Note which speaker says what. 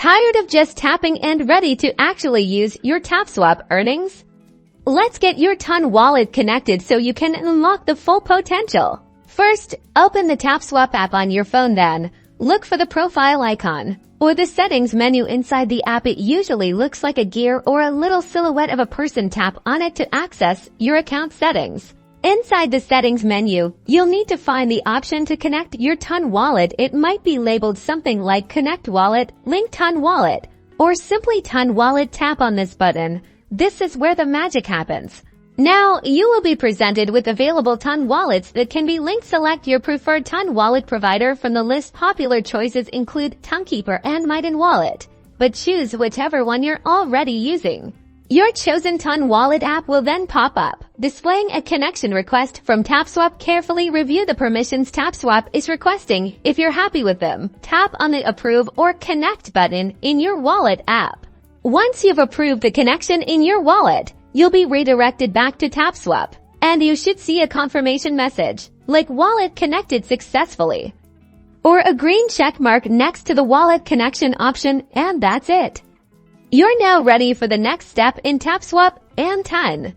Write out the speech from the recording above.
Speaker 1: Tired of just tapping and ready to actually use your Tapswap earnings? Let's get your Ton wallet connected so you can unlock the full potential. First, open the Tapswap app on your phone, then look for the profile icon or the settings menu inside the app. It usually looks like a gear or a little silhouette of a person. Tap on it to access your account settings. Inside the settings menu, you'll need to find the option to connect your Ton wallet. It might be labeled something like Connect Wallet, Link Ton Wallet, or simply Ton Wallet. Tap on this button. This is where the magic happens. Now, you will be presented with available Ton wallets that can be linked. Select your preferred Ton wallet provider from the list. Popular choices include Tonkeeper and Maiden Wallet, but choose whichever one you're already using. Your chosen Ton wallet app will then pop up, displaying a connection request from Tapswap. Carefully review the permissions Tapswap is requesting. If you're happy with them, tap on the Approve or Connect button in your wallet app. Once you've approved the connection in your wallet, you'll be redirected back to Tapswap, and you should see a confirmation message, like Wallet Connected Successfully, or a green check mark next to the wallet connection option, and that's it. You're now ready for the next step in Tapswap and Ton.